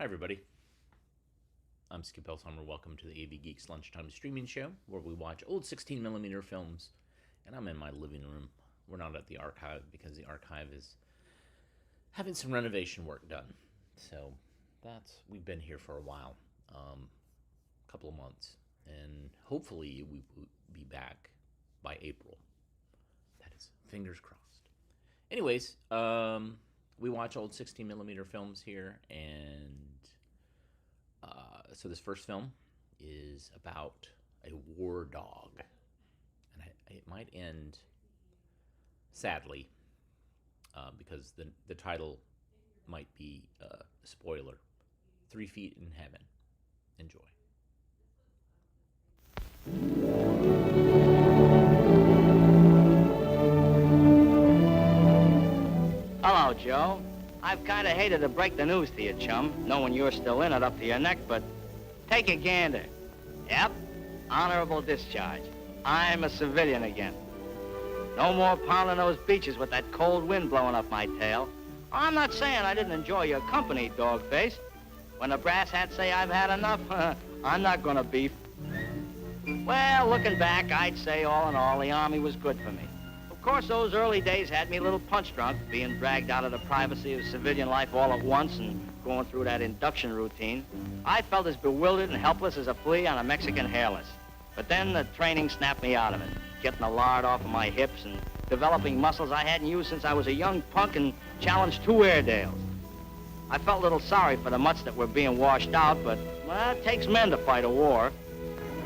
Hi, everybody. I'm Skip Elshammer. Welcome to the AV Geeks Lunchtime Streaming Show, where we watch old 16mm films, and I'm in my living room. We're not at the archive because the archive is having some renovation work done. So we've been here for a while, a couple of months, and hopefully we will be back by April. That is fingers crossed. Anyways, we watch old 16mm films here, and so this first film is about a war dog, and it might end sadly because the title might be a spoiler. 3 Feet in Heaven. Enjoy. Hello, Joe. I've kind of hated to break the news to you, chum, knowing you're still in it up to your neck, but take a gander. Yep, honorable discharge. I'm a civilian again. No more pounding those beaches with that cold wind blowing up my tail. I'm not saying I didn't enjoy your company, dog face. When the brass hats say I've had enough, I'm not gonna beef. Well, looking back, I'd say all in all, the Army was good for me. Of course, those early days had me a little punch drunk, being dragged out of the privacy of civilian life all at once and going through that induction routine. I felt as bewildered and helpless as a flea on a Mexican hairless. But then the training snapped me out of it, getting the lard off of my hips and developing muscles I hadn't used since I was a young punk and challenged 2 Airedales. I felt a little sorry for the mutts that were being washed out, but, well, it takes men to fight a war.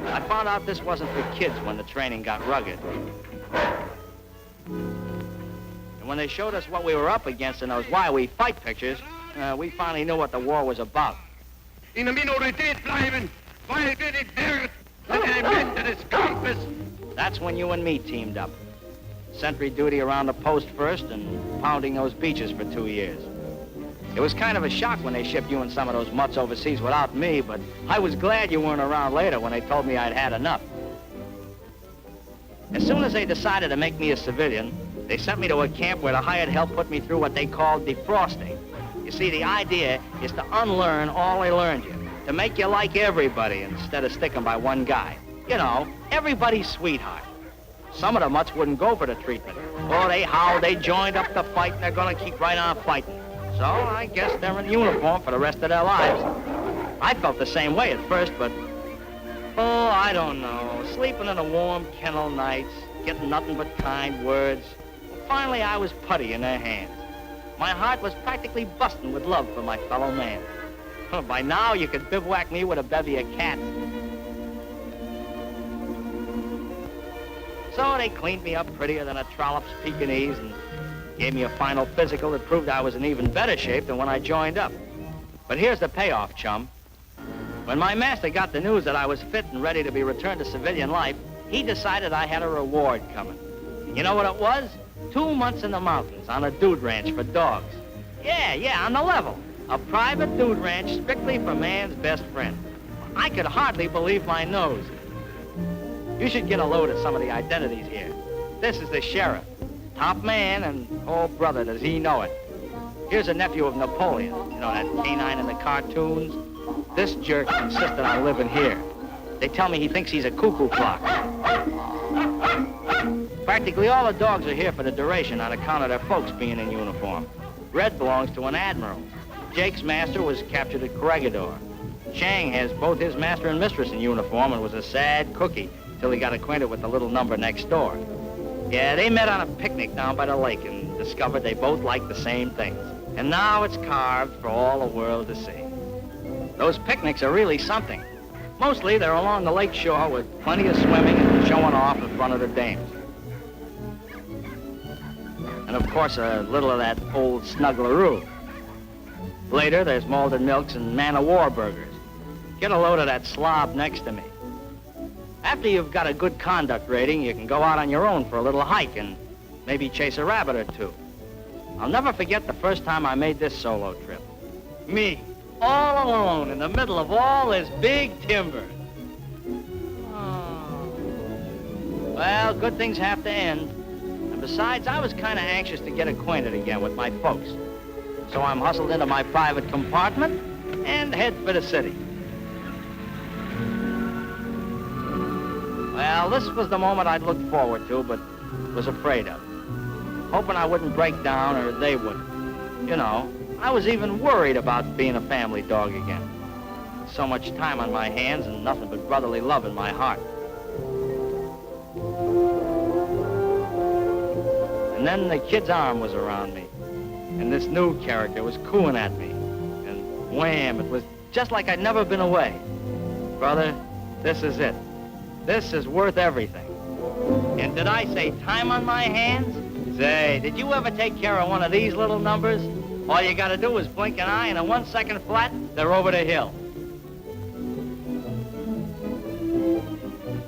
I found out this wasn't for kids when the training got rugged. And when they showed us what we were up against in those Why We Fight pictures, we finally knew what the war was about. In der Minorität bleiben, weil wir die Welt an Elemente des Kampfes. That's when you and me teamed up. Sentry duty around the post first and pounding those beaches for 2 years. It was kind of a shock when they shipped you and some of those mutts overseas without me, but I was glad you weren't around later when they told me I'd had enough. As soon as they decided to make me a civilian, they sent me to a camp where the hired help put me through what they called defrosting. You see, the idea is to unlearn all they learned you, to make you like everybody instead of sticking by one guy. You know, everybody's sweetheart. Some of the mutts wouldn't go for the treatment. Oh, they howled, they joined up the fight, and they're gonna keep right on fighting. So I guess they're in uniform for the rest of their lives. I felt the same way at first, but oh, I don't know. Sleeping in the warm kennel nights, getting nothing but kind words. Finally, I was putty in their hands. My heart was practically busting with love for my fellow man. By now, you could bivouac me with a bevy of cats. So they cleaned me up prettier than a trollop's Pekingese and gave me a final physical that proved I was in even better shape than when I joined up. But here's the payoff, chum. When my master got the news that I was fit and ready to be returned to civilian life, he decided I had a reward coming. You know what it was? 2 months in the mountains on a dude ranch for dogs. Yeah, on the level. A private dude ranch strictly for man's best friend. I could hardly believe my nose. You should get a load of some of the identities here. This is the sheriff. Top man, and oh, brother, does he know it. Here's a nephew of Napoleon. You know, that canine in the cartoons? This jerk insisted on living here. They tell me he thinks he's a cuckoo clock. Practically all the dogs are here for the duration on account of their folks being in uniform. Red belongs to an admiral. Jake's master was captured at Corregidor. Chang has both his master and mistress in uniform and was a sad cookie till he got acquainted with the little number next door. Yeah, they met on a picnic down by the lake and discovered they both liked the same things. And now it's carved for all the world to see. Those picnics are really something. Mostly they're along the lake shore with plenty of swimming and showing off in front of the dames. And of course, a little of that old snuggleroo. Later, there's malted milks and man-of-war burgers. Get a load of that slob next to me. After you've got a good conduct rating, you can go out on your own for a little hike and maybe chase a rabbit or 2. I'll never forget the first time I made this solo trip. Me, all alone in the middle of all this big timber. Oh. Well, good things have to end. And besides, I was kind of anxious to get acquainted again with my folks. So I'm hustled into my private compartment, and head for the city. Well, this was the moment I'd looked forward to, but was afraid of. Hoping I wouldn't break down or they wouldn't. You know, I was even worried about being a family dog again. So much time on my hands and nothing but brotherly love in my heart. And then the kid's arm was around me, and this new character was cooing at me. And wham, it was just like I'd never been away. Brother, this is it. This is worth everything. And did I say time on my hands? Say, did you ever take care of one of these little numbers? All you gotta do is blink an eye, and in 1 second flat, they're over the hill.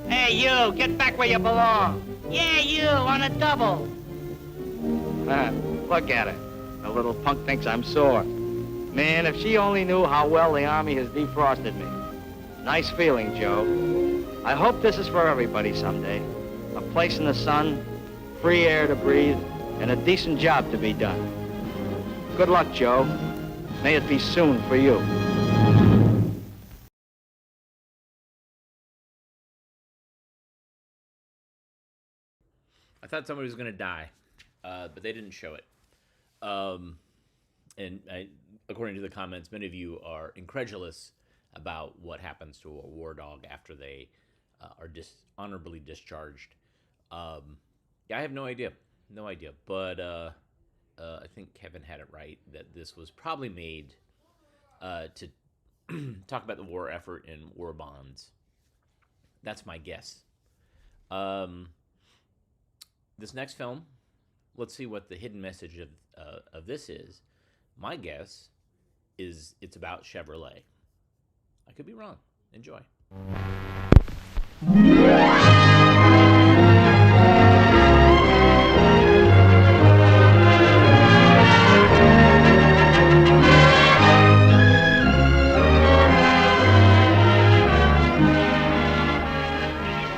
Hey, you, get back where you belong. Yeah, you, on a double. Look at her. The little punk thinks I'm sore. Man, if she only knew how well the Army has defrosted me. Nice feeling, Joe. I hope this is for everybody someday. A place in the sun, free air to breathe, and a decent job to be done. Good luck, Joe. May it be soon for you. I thought somebody was going to die, but they didn't show it. According to the comments, many of you are incredulous about what happens to a war dog after they are honorably discharged. Yeah, I have no idea. But I think Kevin had it right that this was probably made to talk about the war effort and war bonds. That's my guess. This next film, let's see what the hidden message of this is. My guess is it's about Chevrolet. I could be wrong. Enjoy.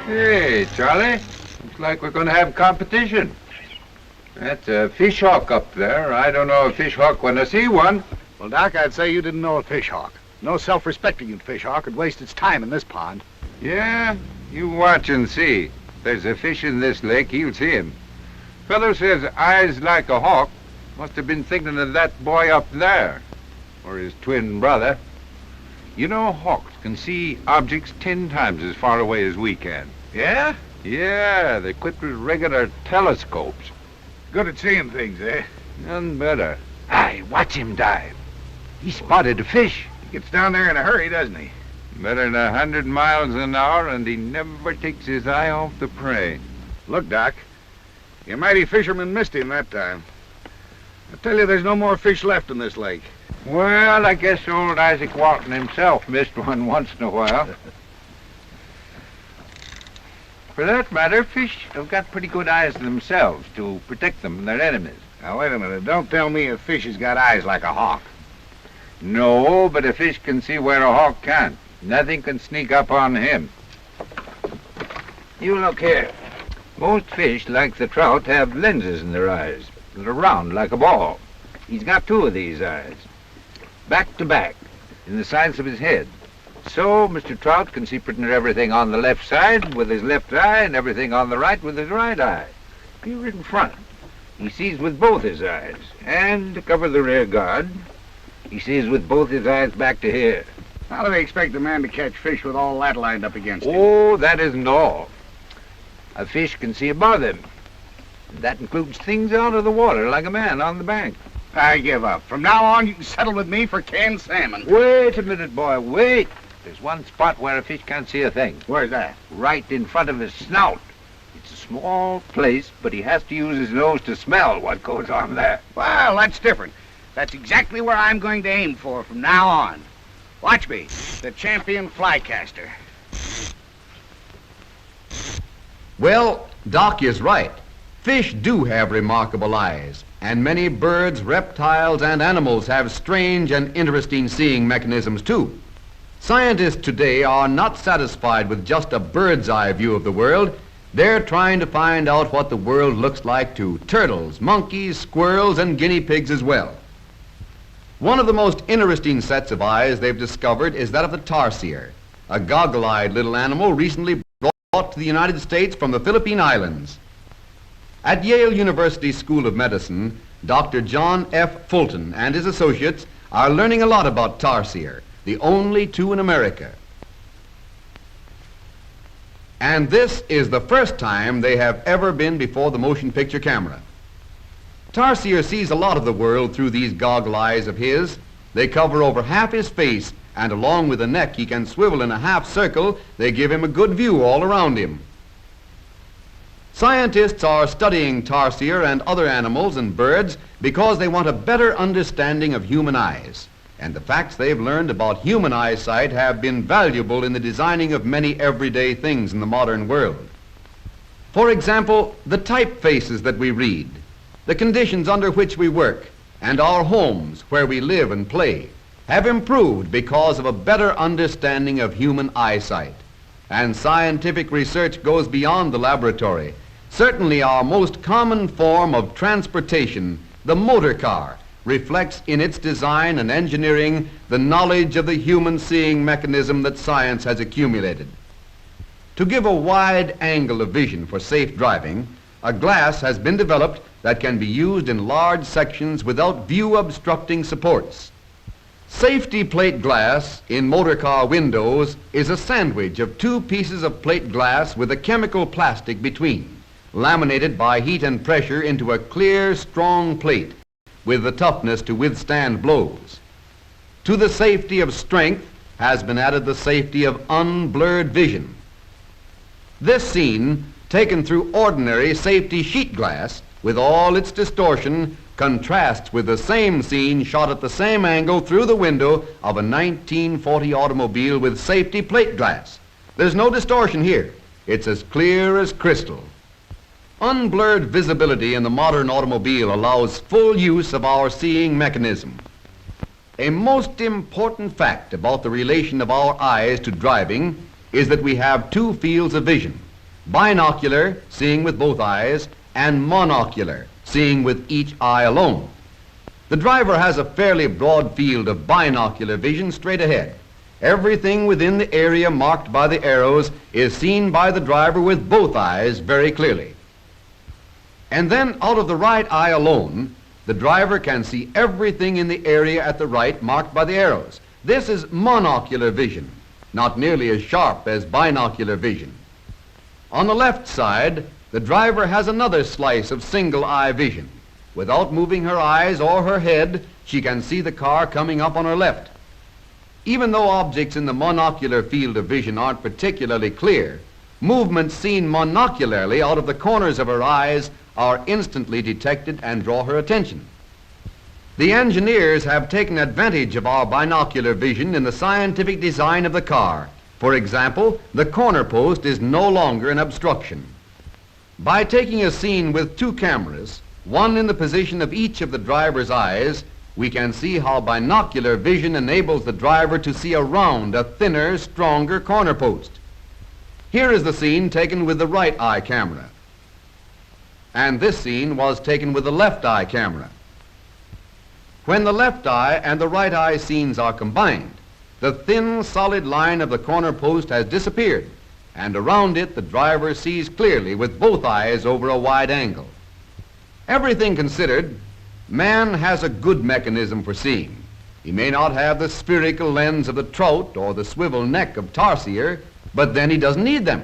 Hey, Charlie. Looks like we're going to have competition. That's a fish hawk up there. I don't know a fish hawk when I see one. Well, Doc, I'd say you didn't know a fish hawk. No self-respecting fish hawk would waste its time in this pond. Yeah? You watch and see. If there's a fish in this lake, he'll see him. Fellow says eyes like a hawk. Must have been thinking of that boy up there. Or his twin brother. You know, hawks can see objects 10 times as far away as we can. Yeah? Yeah, they're equipped with regular telescopes. Good at seeing things, eh? None better. Aye, watch him dive. He spotted a fish. He gets down there in a hurry, doesn't he? Better than 100 miles an hour, and he never takes his eye off the prey. Look, Doc, your mighty fisherman missed him that time. I tell you, there's no more fish left in this lake. Well, I guess old Isaac Walton himself missed one once in a while. For that matter, fish have got pretty good eyes themselves to protect them from their enemies. Now, wait a minute. Don't tell me a fish has got eyes like a hawk. No, but a fish can see where a hawk can't. Nothing can sneak up on him. You look here. Most fish, like the trout, have lenses in their eyes that are round like a ball. He's got 2 of these eyes, back to back, in the sides of his head. So Mr. Trout can see pretty near everything on the left side with his left eye and everything on the right with his right eye. Here in front, he sees with both his eyes. And to cover the rear guard, he sees with both his eyes back to here. How do they expect a man to catch fish with all that lined up against him? Oh, that isn't all. A fish can see above him. That includes things out of the water, like a man on the bank. I give up. From now on, you can settle with me for canned salmon. Wait a minute, boy, wait. There's one spot where a fish can't see a thing. Where's that? Right in front of his snout. It's a small place, but he has to use his nose to smell what goes on there. Well, that's different. That's exactly where I'm going to aim for from now on. Watch me, the champion flycaster. Well, Doc is right. Fish do have remarkable eyes, and many birds, reptiles, and animals have strange and interesting seeing mechanisms too. Scientists today are not satisfied with just a bird's eye view of the world. They're trying to find out what the world looks like to turtles, monkeys, squirrels, and guinea pigs as well. One of the most interesting sets of eyes they've discovered is that of the tarsier, a goggle-eyed little animal recently brought to the United States from the Philippine Islands. At Yale University School of Medicine, Dr. John F. Fulton and his associates are learning a lot about tarsier, the only two in America. And this is the first time they have ever been before the motion picture camera. Tarsier sees a lot of the world through these goggle eyes of his. They cover over half his face, and along with the neck he can swivel in a half circle. They give him a good view all around him. Scientists are studying tarsier and other animals and birds because they want a better understanding of human eyes. And the facts they've learned about human eyesight have been valuable in the designing of many everyday things in the modern world. For example, the typefaces that we read, the conditions under which we work, and our homes where we live and play have improved because of a better understanding of human eyesight. And scientific research goes beyond the laboratory. Certainly our most common form of transportation, the motor car, reflects in its design and engineering the knowledge of the human seeing mechanism that science has accumulated. To give a wide angle of vision for safe driving, a glass has been developed that can be used in large sections without view-obstructing supports. Safety plate glass in motor car windows is a sandwich of two pieces of plate glass with a chemical plastic between, laminated by heat and pressure into a clear, strong plate with the toughness to withstand blows. To the safety of strength has been added the safety of unblurred vision. This scene, taken through ordinary safety sheet glass with all its distortion, contrasts with the same scene shot at the same angle through the window of a 1940 automobile with safety plate glass. There's no distortion here. It's as clear as crystal. Unblurred visibility in the modern automobile allows full use of our seeing mechanism. A most important fact about the relation of our eyes to driving is that we have two fields of vision: binocular, seeing with both eyes, and monocular, seeing with each eye alone. The driver has a fairly broad field of binocular vision straight ahead. Everything within the area marked by the arrows is seen by the driver with both eyes very clearly. And then out of the right eye alone, the driver can see everything in the area at the right marked by the arrows. This is monocular vision, not nearly as sharp as binocular vision. On the left side, the driver has another slice of single eye vision. Without moving her eyes or her head, she can see the car coming up on her left. Even though objects in the monocular field of vision aren't particularly clear, movements seen monocularly out of the corners of her eyes are instantly detected and draw her attention. The engineers have taken advantage of our binocular vision in the scientific design of the car. For example, the corner post is no longer an obstruction. By taking a scene with two cameras, one in the position of each of the driver's eyes, we can see how binocular vision enables the driver to see around a thinner, stronger corner post. Here is the scene taken with the right eye camera. And this scene was taken with the left eye camera. When the left eye and the right eye scenes are combined, the thin, solid line of the corner post has disappeared, and around it the driver sees clearly with both eyes over a wide angle. Everything considered, man has a good mechanism for seeing. He may not have the spherical lens of the trout or the swivel neck of tarsier, but then he doesn't need them.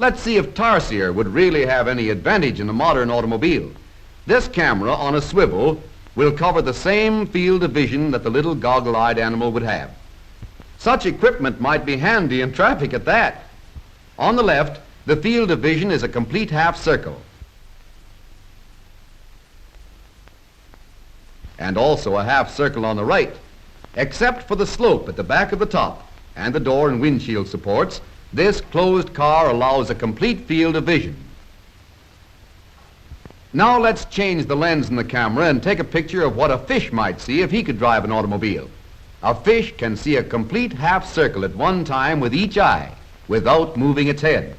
Let's see if tarsier would really have any advantage in a modern automobile. This camera on a swivel will cover the same field of vision that the little goggle-eyed animal would have. Such equipment might be handy in traffic at that. On the left, the field of vision is a complete half circle, and also a half circle on the right. Except for the slope at the back of the top and the door and windshield supports, this closed car allows a complete field of vision. Now let's change the lens in the camera and take a picture of what a fish might see if he could drive an automobile. A fish can see a complete half circle at one time with each eye without moving its head.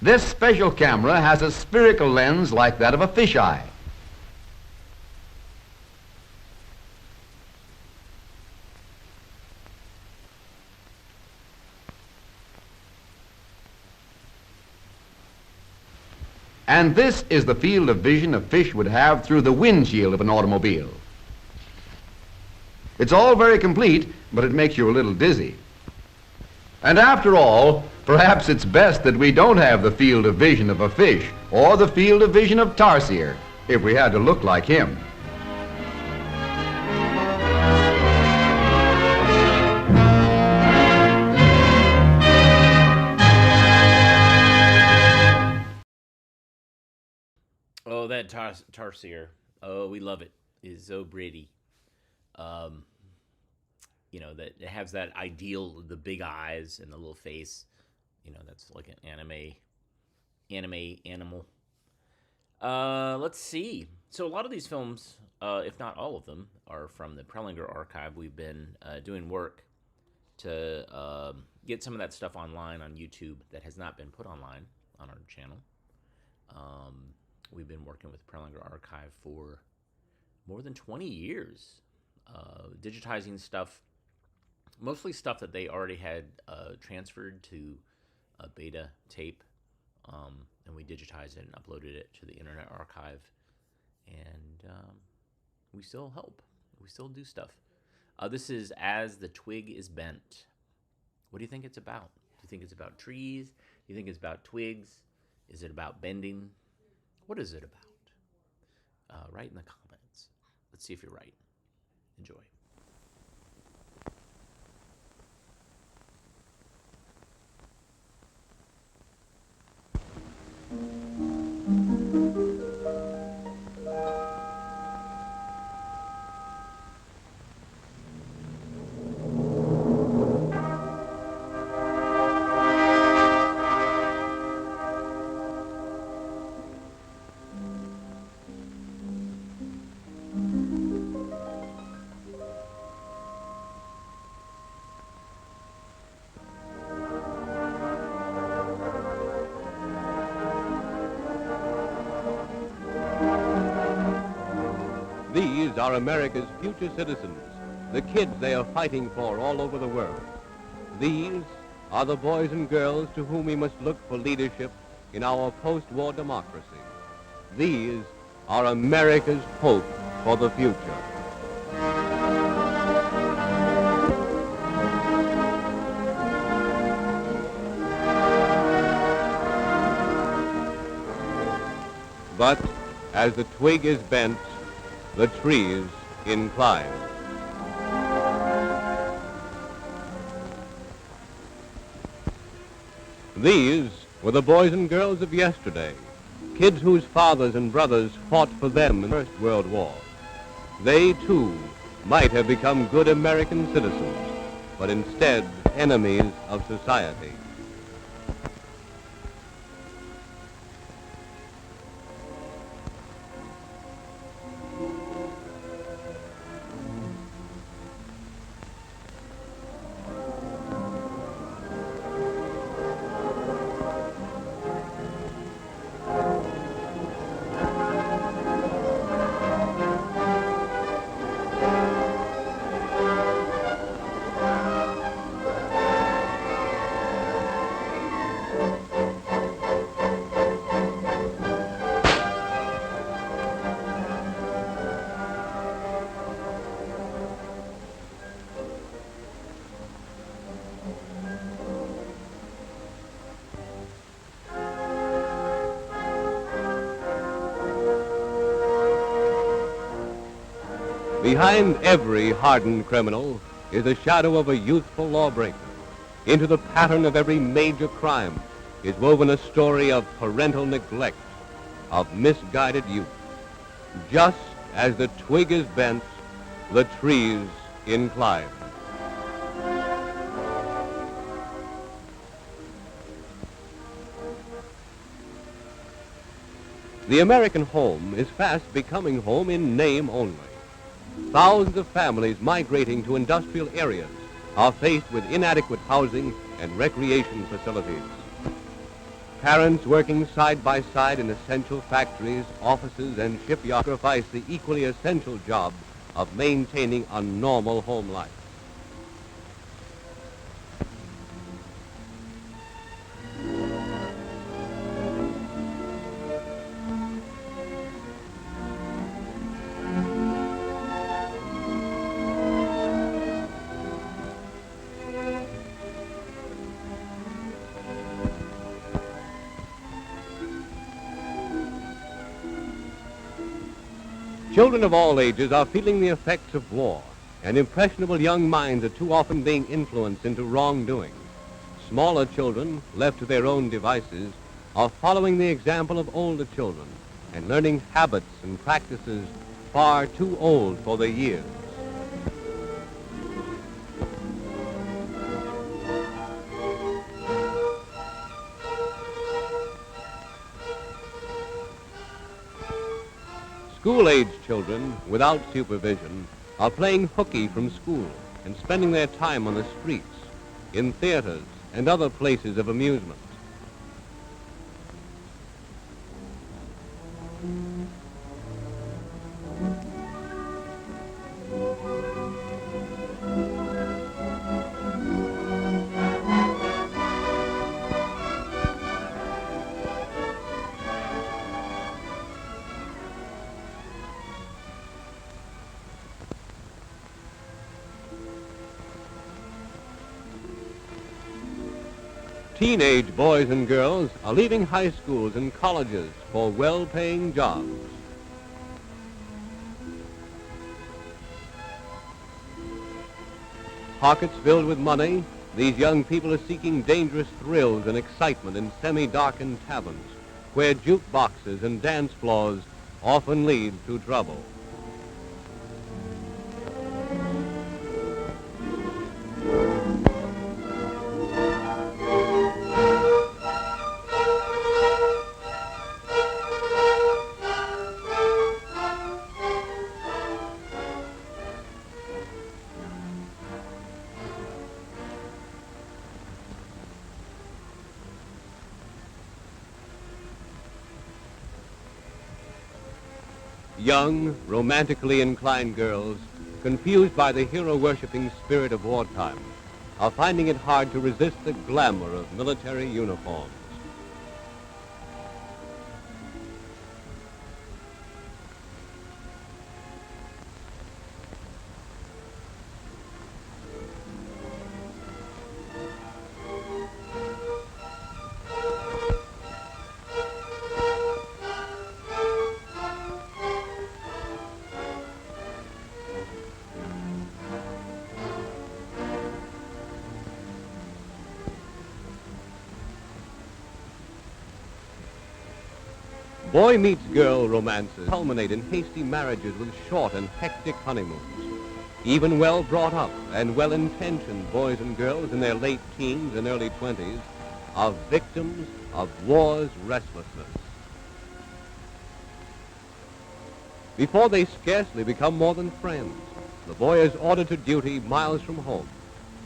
This special camera has a spherical lens like that of a fish eye. And this is the field of vision a fish would have through the windshield of an automobile. It's all very complete, but it makes you a little dizzy. And after all, perhaps it's best that we don't have the field of vision of a fish or the field of vision of Tarsier if we had to look like him. Oh, that Tarsier. Oh, we love it. Is so pretty. You know, that it has that ideal, the big eyes and the little face. You know, that's like an animal. Let's see. So a lot of these films, if not all of them, are from the Prelinger archive. We've been doing work to get some of that stuff online on YouTube that has not been put online on our channel. We've been working with Prelinger archive for more than 20 years, digitizing stuff, mostly stuff that they already had transferred to a beta tape, and we digitized it and uploaded it to the Internet Archive, and we still help. We still do stuff. This is As the Twig Is Bent. What do you think it's about? Do you think it's about trees? Do you think it's about twigs? Is it about bending? What is it about? Write in the comments. Let's see if you're right. Enjoy. These are America's future citizens, the kids they are fighting for all over the world. These are the boys and girls to whom we must look for leadership in our post-war democracy. These are America's hope for the future. But as the twig is bent, the trees incline. These were the boys and girls of yesterday, kids whose fathers and brothers fought for them in the First World War. They, too, might have become good American citizens, but instead enemies of society. Behind every hardened criminal is the shadow of a youthful lawbreaker. Into the pattern of every major crime is woven a story of parental neglect, of misguided youth. Just as the twig is bent, the trees incline. The American home is fast becoming home in name only. Thousands of families migrating to industrial areas are faced with inadequate housing and recreation facilities. Parents working side by side in essential factories, offices, and shipyards sacrifice the equally essential job of maintaining a normal home life. Children of all ages are feeling the effects of war, and impressionable young minds are too often being influenced into wrongdoing. Smaller children, left to their own devices, are following the example of older children and learning habits and practices far too old for their years. School-age children, without supervision, are playing hooky from school and spending their time on the streets, in theaters, and other places of amusement. Teenage boys and girls are leaving high schools and colleges for well-paying jobs. Pockets filled with money, these young people are seeking dangerous thrills and excitement in semi-darkened taverns, where jukeboxes and dance floors often lead to trouble. Young, romantically inclined girls, confused by the hero-worshipping spirit of wartime, are finding it hard to resist the glamour of military uniforms. Boy meets girl romances culminate in hasty marriages with short and hectic honeymoons. Even well brought up and well-intentioned boys and girls in their late teens and early 20s are victims of war's restlessness. Before they scarcely become more than friends, the boy is ordered to duty miles from home,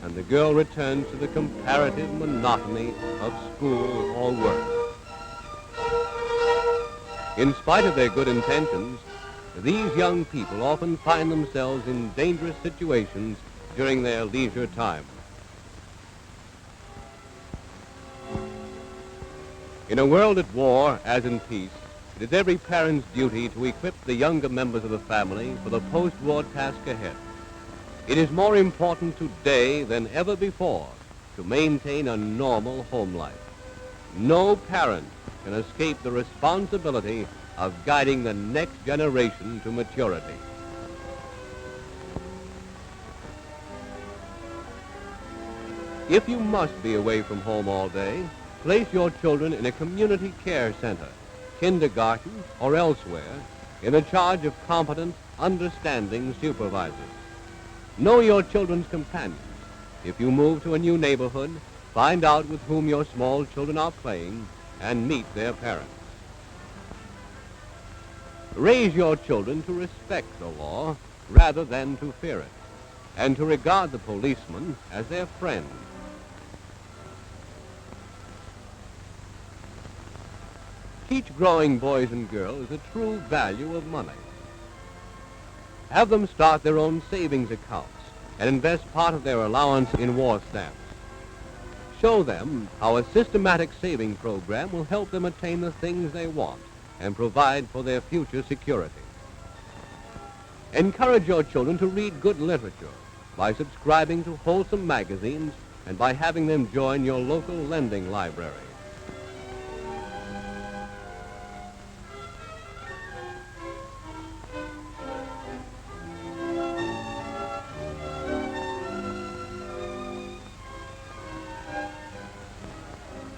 and the girl returns to the comparative monotony of school or work. In spite of their good intentions, these young people often find themselves in dangerous situations during their leisure time. In a world at war, as in peace, it is every parent's duty to equip the younger members of the family for the post-war task ahead. It is more important today than ever before to maintain a normal home life. No parent can escape the responsibility of guiding the next generation to maturity. If you must be away from home all day, place your children in a community care center, kindergarten, or elsewhere, in the charge of competent, understanding supervisors. Know your children's companions. If you move to a new neighborhood, find out with whom your small children are playing and meet their parents. Raise your children to respect the law rather than to fear it, and to regard the policeman as their friend. Teach growing boys and girls the true value of money. Have them start their own savings accounts and invest part of their allowance in war stamps. Show them how a systematic saving program will help them attain the things they want and provide for their future security. Encourage your children to read good literature by subscribing to wholesome magazines and by having them join your local lending library.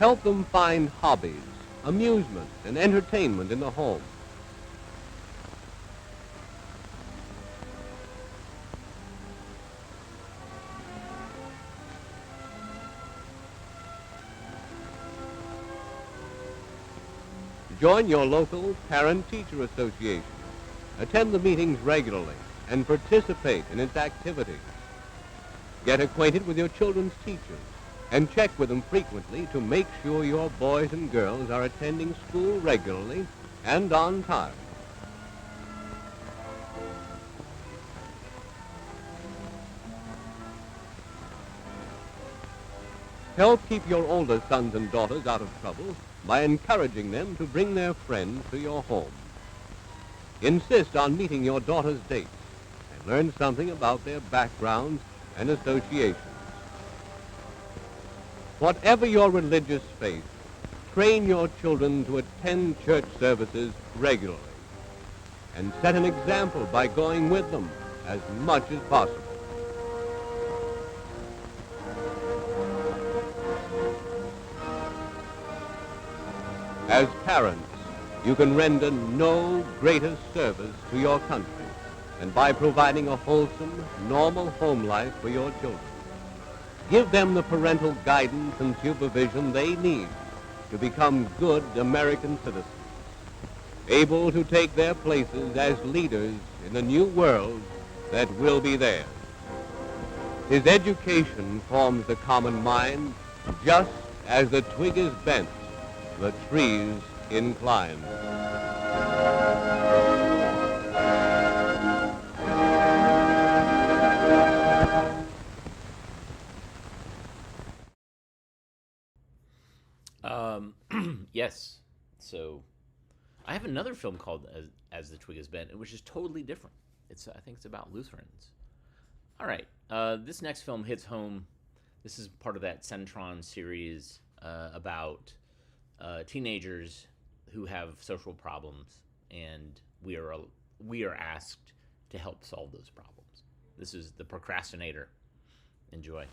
Help them find hobbies, amusement, and entertainment in the home. Join your local parent-teacher association. Attend the meetings regularly and participate in its activities. Get acquainted with your children's teachers and check with them frequently to make sure your boys and girls are attending school regularly and on time. Help keep your older sons and daughters out of trouble by encouraging them to bring their friends to your home. Insist on meeting your daughter's dates and learn something about their backgrounds and associations. Whatever your religious faith, train your children to attend church services regularly and set an example by going with them as much as possible. As parents, you can render no greater service to your country than by providing a wholesome, normal home life for your children. Give them the parental guidance and supervision they need to become good American citizens, able to take their places as leaders in the new world that will be theirs. His education forms the common mind, just as the twig is bent, the trees incline. Yes. So I have another film called As the Twig Is Bent, which is totally different. I think it's about Lutherans. All right. This next film hits home. This is part of that Centron series about teenagers who have social problems, and we are asked to help solve those problems. This is The Procrastinator. Enjoy.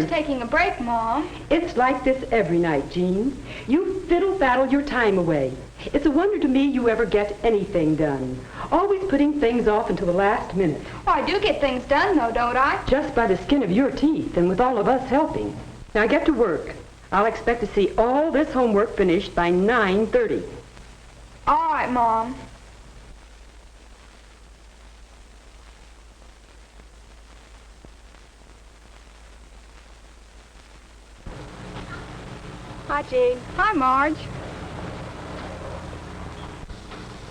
Taking a break, Mom. It's like this every night, Jean. You fiddle-faddle your time away. It's a wonder to me you ever get anything done. Always putting things off until the last minute. Well, I do get things done, though, don't I? Just by the skin of your teeth and with all of us helping. Now get to work. I'll expect to see all this homework finished by 9:30. All right, Mom. Hi, Jean. Hi, Marge.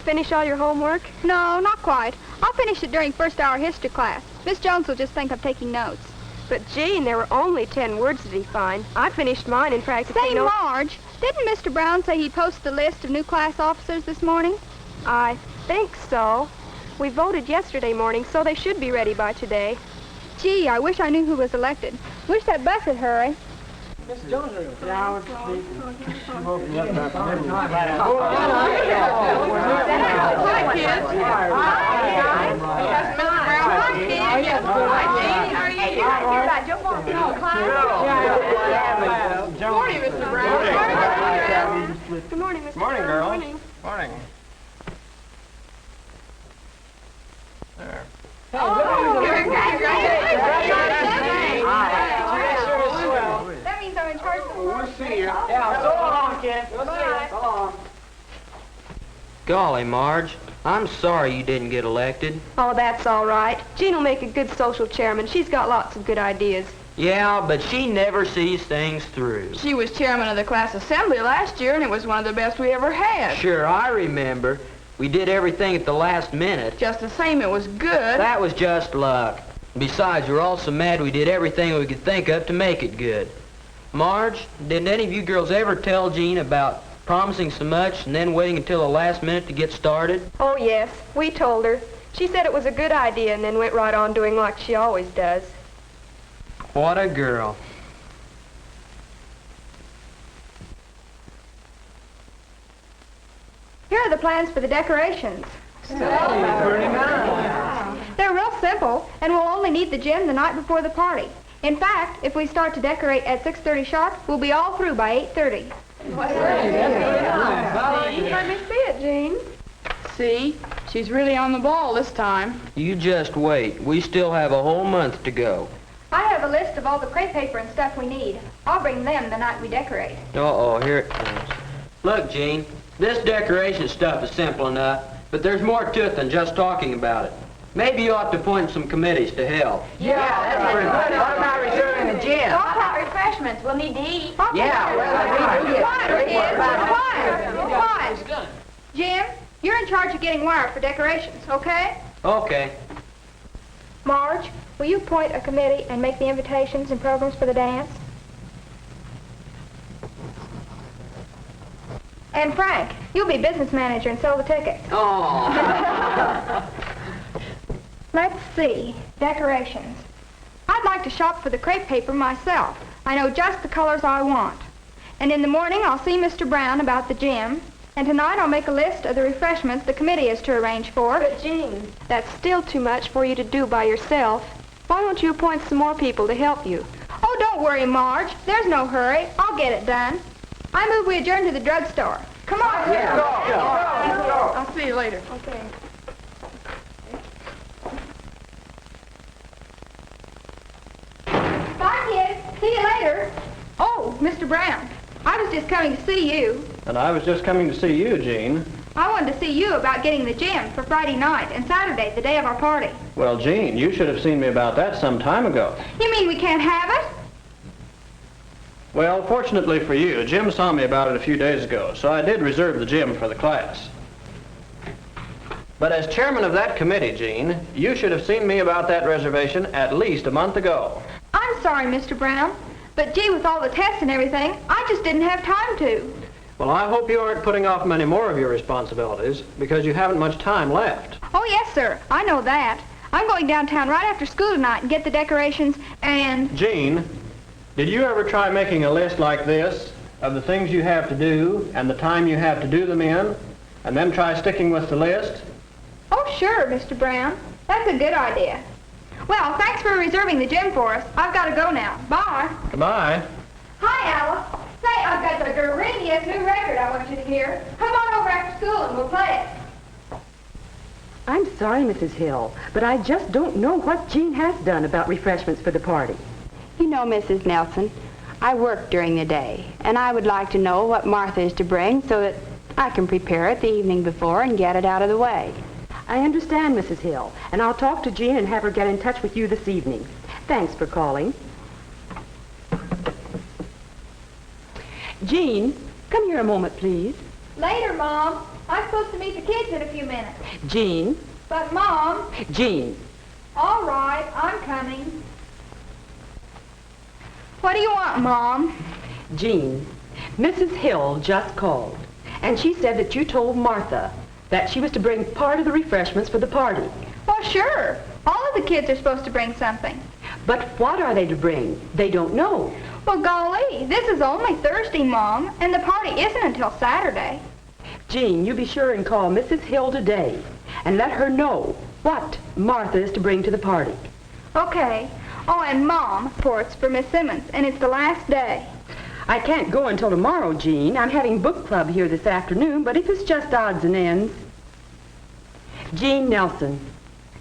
Finish all your homework? No, not quite. I'll finish it during first hour history class. Miss Jones will just think I'm taking notes. But, Jean, there were only 10 words to define. I finished mine in practically Say, Marge, didn't Mr. Brown say he'd post the list of new class officers this morning? I think so. We voted yesterday morning, so they should be ready by today. Gee, I wish I knew who was elected. Wish that bus would hurry. Miss Jones, yeah, I was asleep. She woke me up about the middle. Hi, kids. Hi, guys. Mr. Brown. Hi, kids. Hi, Jean. How are you? You're right, you're right. Jump on. No, climb. Good morning, Mr. Brown. Good morning, Mr. Morning, Brown. girl. Morning. Morning. There. That means I'm in charge of the We'll see you. Yeah, so long, kid. We'll see you. So long. Golly, Marge, I'm sorry you didn't get elected. Oh, that's all right. Jean will make a good social chairman. She's got lots of good ideas. Yeah, but she never sees things through. She was chairman of the class assembly last year, and it was one of the best we ever had. Sure, I remember. We did everything at the last minute. Just the same, it was good. That was just luck. Besides, we're all so mad we did everything we could think of to make it good. Marge, didn't any of you girls ever tell Jean about promising so much and then waiting until the last minute to get started? Oh, yes. We told her. She said it was a good idea and then went right on doing like she always does. What a girl. Here are the plans for the decorations. Pretty nice. They're real simple, and we'll only need the gym the night before the party. In fact, if we start to decorate at 6:30 sharp, we'll be all through by 8:30. Let me see it, Jean. See? She's really on the ball this time. You just wait. We still have a whole month to go. I have a list of all the crepe paper and stuff we need. I'll bring them the night we decorate. Uh-oh, here it comes. Look, Jean, this decoration stuff is simple enough, but there's more to it than just talking about it. Maybe you ought to appoint some committees to help. Yeah, that's pretty good. What about reserving the gym? What about refreshments? We'll need to eat. Yeah, Quiet. Jim, you're in charge of getting wire for decorations, okay? Okay. Marge, will you appoint a committee and make the invitations and programs for the dance? And Frank, you'll be business manager and sell the tickets. Oh. Let's see. Decorations. I'd like to shop for the crepe paper myself. I know just the colors I want. And in the morning, I'll see Mr. Brown about the gym. And tonight, I'll make a list of the refreshments the committee is to arrange for. But, Jean, that's still too much for you to do by yourself. Why don't you appoint some more people to help you? Oh, don't worry, Marge. There's no hurry. I'll get it done. I move we adjourn to the drugstore. Come on. Go. I'll see you later. Okay. Bye, kids. See you later. Oh, Mr. Brown, I was just coming to see you. And I was just coming to see you, Jean. I wanted to see you about getting the gym for Friday night and Saturday, the day of our party. Well, Jean, you should have seen me about that some time ago. You mean we can't have it? Well, fortunately for you, Jim saw me about it a few days ago, so I did reserve the gym for the class. But as chairman of that committee, Jean, you should have seen me about that reservation at least a month ago. I'm sorry, Mr. Brown, but gee, with all the tests and everything, I just didn't have time to. Well, I hope you aren't putting off many more of your responsibilities, because you haven't much time left. Oh, yes, sir. I know that. I'm going downtown right after school tonight and get the decorations and... Jean, did you ever try making a list like this of the things you have to do and the time you have to do them in, and then try sticking with the list? Oh, sure, Mr. Brown. That's a good idea. Well, thanks for reserving the gym for us. I've got to go now. Bye. Goodbye. Hi, Alice. Say, I've got the greeniest new record I want you to hear. Come on over after school and we'll play it. I'm sorry, Mrs. Hill, but I just don't know what Jean has done about refreshments for the party. You know, Mrs. Nelson, I work during the day, and I would like to know what Martha is to bring so that I can prepare it the evening before and get it out of the way. I understand, Mrs. Hill, and I'll talk to Jean and have her get in touch with you this evening. Thanks for calling. Jean, come here a moment, please. Later, Mom. I'm supposed to meet the kids in a few minutes. Jean. But, Mom... Jean. All right, I'm coming. What do you want, Mom? Jean, Mrs. Hill just called, and she said that you told Martha that she was to bring part of the refreshments for the party. Well, sure. All of the kids are supposed to bring something. But what are they to bring? They don't know. Well, golly, this is only Thursday, Mom, and the party isn't until Saturday. Jean, you be sure and call Mrs. Hill today and let her know what Martha is to bring to the party. Okay. Oh, and Mom reports for Miss Simmons, and it's the last day. I can't go until tomorrow, Jean. I'm having book club here this afternoon, but if it's just odds and ends. Jean Nelson,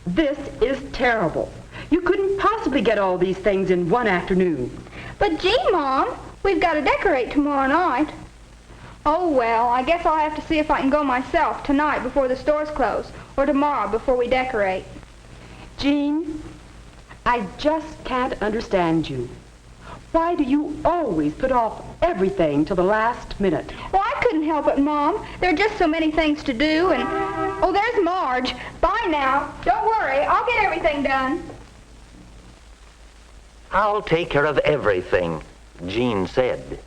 this is terrible. You couldn't possibly get all these things in one afternoon. But gee, Mom, we've got to decorate tomorrow night. Oh, well, I guess I'll have to see if I can go myself tonight before the stores close, or tomorrow before we decorate. Jean, I just can't understand you. Why do you always put off everything till the last minute? Well, I couldn't help it, Mom. There are just so many things to do, and... Oh, there's Marge. Bye now. Don't worry, I'll get everything done. I'll take care of everything, Jean said.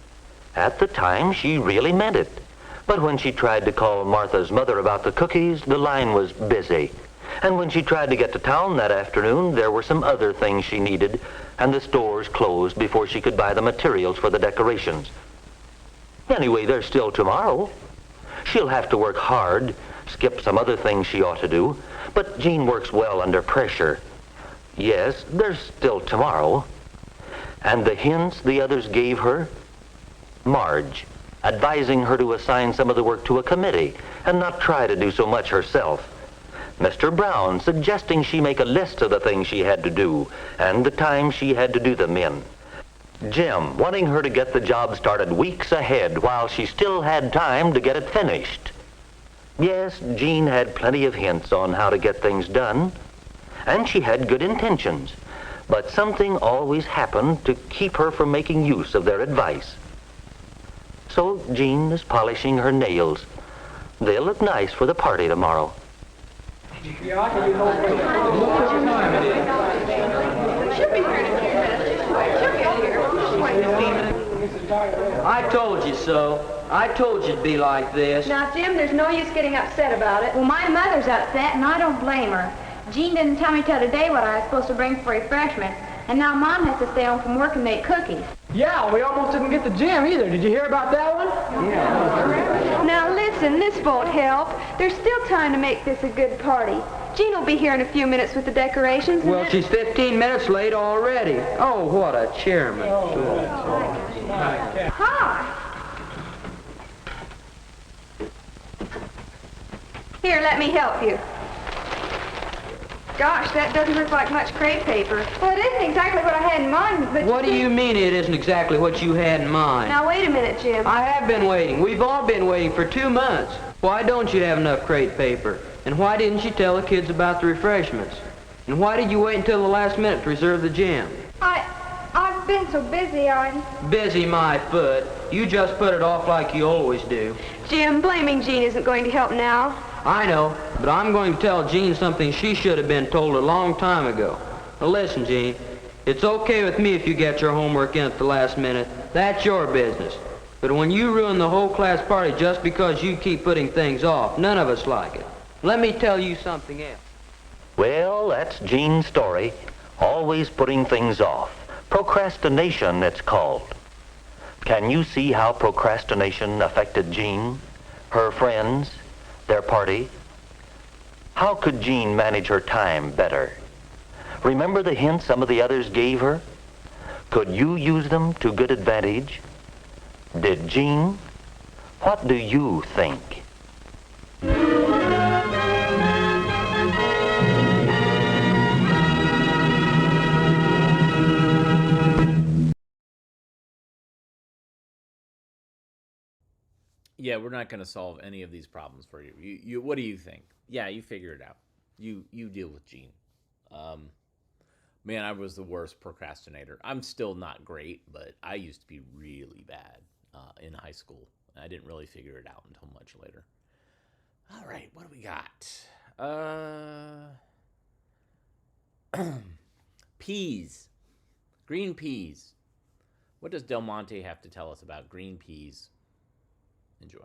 At the time, she really meant it. But when she tried to call Martha's mother about the cookies, the line was busy. And when she tried to get to town that afternoon, there were some other things she needed, and the stores closed before she could buy the materials for the decorations. Anyway, there's still tomorrow. She'll have to work hard, skip some other things she ought to do, but Jean works well under pressure. Yes, there's still tomorrow. And the hints the others gave her? Marge, advising her to assign some of the work to a committee and not try to do so much herself. Mr. Brown suggesting she make a list of the things she had to do and the time she had to do them in. Jim wanting her to get the job started weeks ahead while she still had time to get it finished. Yes, Jean had plenty of hints on how to get things done, and she had good intentions, but something always happened to keep her from making use of their advice. So Jean is polishing her nails. They'll look nice for the party tomorrow. She'll be here in a few minutes. She'll get here. I told you so. I told you it'd be like this. Now, Jim, there's no use getting upset about it. Well, my mother's upset, and I don't blame her. Jean didn't tell me till today what I was supposed to bring for refreshments, and now Mom has to stay home from work and make cookies. Yeah, we almost didn't get the jam either. Did you hear about that one? Yeah. Now, listen, this won't help. There's still time to make this a good party. Jean will be here in a few minutes with the decorations. Well, she's 15 minutes late already. Oh, what a chairman. Hi. Here, let me help you. Gosh, that doesn't look like much crepe paper. Well, it isn't exactly what I had in mind, but... What do you mean it isn't exactly what you had in mind? Now, wait a minute, Jim. I have been waiting. We've all been waiting for 2 months. Why don't you have enough crepe paper? And why didn't you tell the kids about the refreshments? And why did you wait until the last minute to reserve the jam? I've been so busy, Busy my foot. You just put it off like you always do. Jim, blaming Jean isn't going to help now. I know, but I'm going to tell Jean something she should have been told a long time ago. Now listen, Jean, it's okay with me if you get your homework in at the last minute. That's your business. But when you ruin the whole class party just because you keep putting things off, none of us like it. Let me tell you something else. Well, that's Jean's story. Always putting things off. Procrastination, it's called. Can you see how procrastination affected Jean, her friends, their party? How could Jean manage her time better? Remember the hints some of the others gave her? Could you use them to good advantage? Did Jean? What do you think? Yeah, we're not going to solve any of these problems for you. You. What do you think? Yeah, you figure it out. You deal with Jean. Man, I was the worst procrastinator. I'm still not great, but I used to be really bad in high school. I didn't really figure it out until much later. All right, what do we got? Peas. Green peas. What does Del Monte have to tell us about green peas? Enjoy.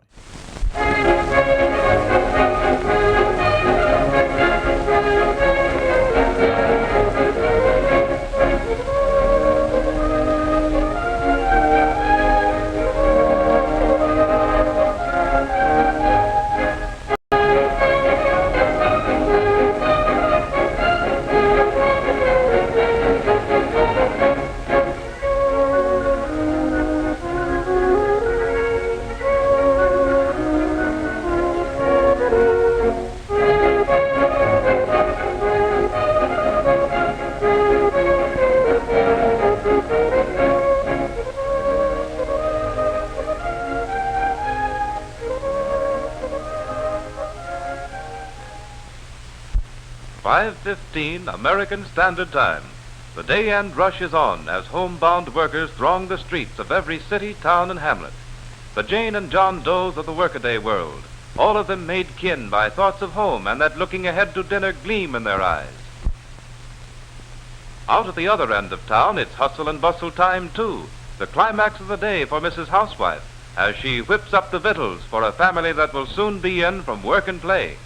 5:15 American Standard Time. The day-end rush is on as homebound workers throng the streets of every city, town, and hamlet. The Jane and John Does of the workaday world, all of them made kin by thoughts of home and that looking ahead to dinner gleam in their eyes. Out at the other end of town, it's hustle and bustle time, too. The climax of the day for Mrs. Housewife, as she whips up the victuals for a family that will soon be in from work and play.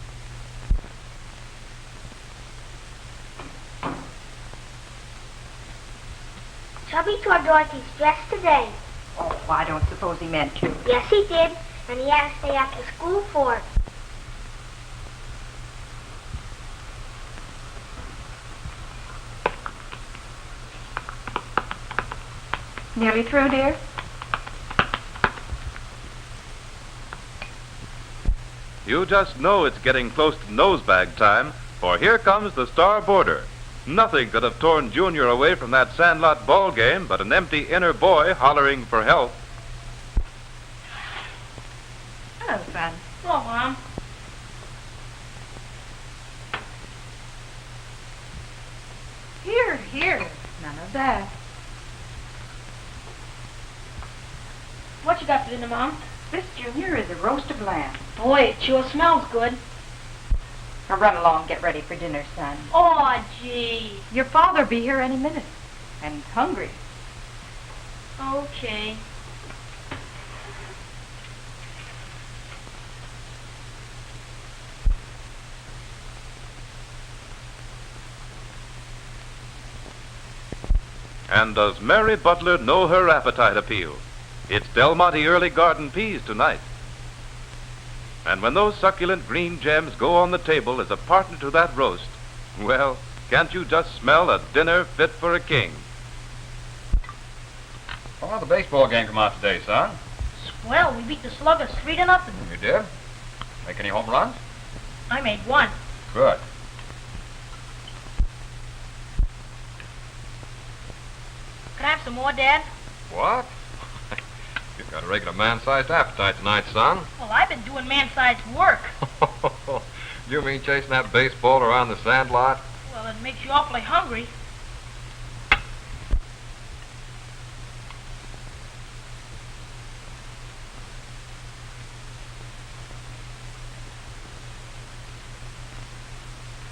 Chubby tore Dorothy's dress today. Oh, I don't suppose he meant to. Yes, he did, and he had to stay after school for it. Nearly through, dear? You just know it's getting close to nosebag time, for here comes the star boarder. Nothing could have torn Junior away from that sandlot ball game but an empty inner boy hollering for help. Hello, son. Hello, Mom. Here, here. None of that. What you got for dinner, Mom? This, Junior, is a roast of lamb. Boy, it sure smells good. Now run along, get ready for dinner, son. Oh, gee. Your father'll be here any minute. And hungry. Okay. And does Mary Butler know her appetite appeal? It's Del Monte early garden peas tonight. And when those succulent green gems go on the table as a partner to that roast, well, can't you just smell a dinner fit for a king? How'd the baseball game come out today, son? Swell, we beat the Sluggers 3-0. You did? Make any home runs? I made one. Good. Can I have some more, Dad? What? You've got a regular man-sized appetite tonight, son. Well, I've been doing man-sized work. You mean chasing that baseball around the sandlot? Well, it makes you awfully hungry.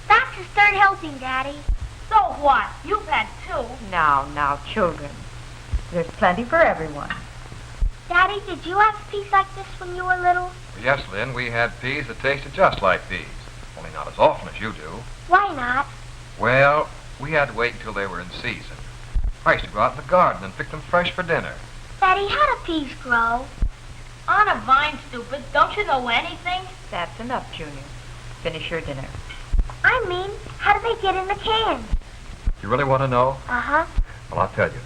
That's his third helping, Daddy. So what? You've had 2. Now, children. There's plenty for everyone. Daddy, did you have a piece like this when you were little? Yes, Lynn, we had peas that tasted just like these. Only not as often as you do. Why not? Well, we had to wait until they were in season. I used to go out in the garden and pick them fresh for dinner. Daddy, how do peas grow? On a vine, stupid. Don't you know anything? That's enough, Junior. Finish your dinner. I mean, how do they get in the can? You really want to know? Uh-huh. Well, I'll tell you.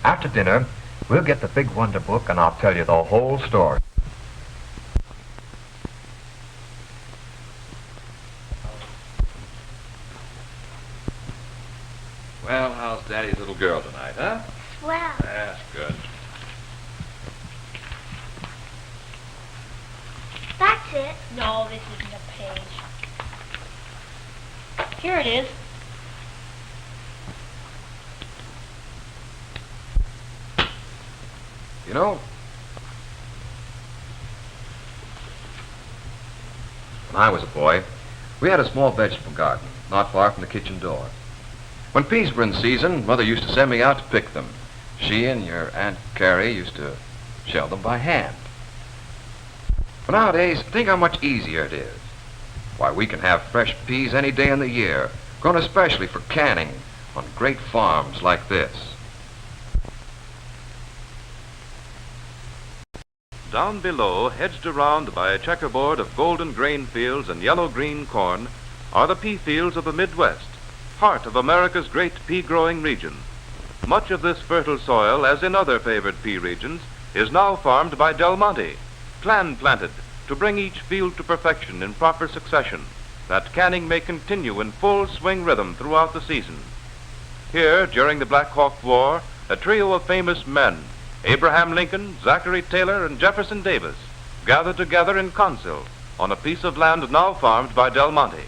After dinner, we'll get the Big Wonder book and I'll tell you the whole story. Well, how's Daddy's little girl tonight, huh? Swell. That's good. That's it. No, this isn't a page. Here it is. You know, when I was a boy, we had a small vegetable garden not far from the kitchen door. When peas were in season, Mother used to send me out to pick them. She and your Aunt Carrie used to shell them by hand. But nowadays, think how much easier it is. Why, we can have fresh peas any day in the year, grown especially for canning on great farms like this. Down below, hedged around by a checkerboard of golden grain fields and yellow-green corn, are the pea fields of the Midwest, heart of America's great pea-growing region. Much of this fertile soil, as in other favored pea regions, is now farmed by Del Monte, clan-planted, to bring each field to perfection in proper succession, that canning may continue in full swing rhythm throughout the season. Here, during the Black Hawk War, a trio of famous men, Abraham Lincoln, Zachary Taylor, and Jefferson Davis, gathered together in council on a piece of land now farmed by Del Monte.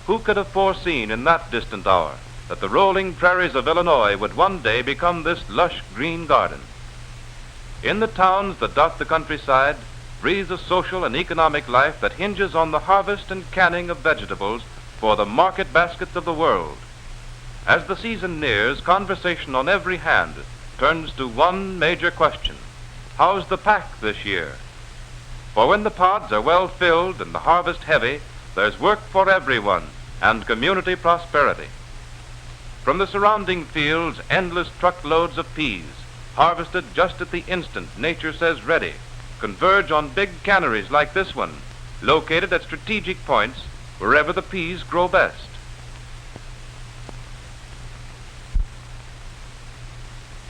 Who could have foreseen in that distant hour that the rolling prairies of Illinois would one day become this lush green garden? In the towns that dot the countryside breathes a social and economic life that hinges on the harvest and canning of vegetables for the market baskets of the world. As the season nears, conversation on every hand turns to one major question: how's the pack this year? For when the pods are well filled and the harvest heavy, there's work for everyone and community prosperity. From the surrounding fields, endless truckloads of peas, harvested just at the instant nature says ready, converge on big canneries like this one, located at strategic points wherever the peas grow best.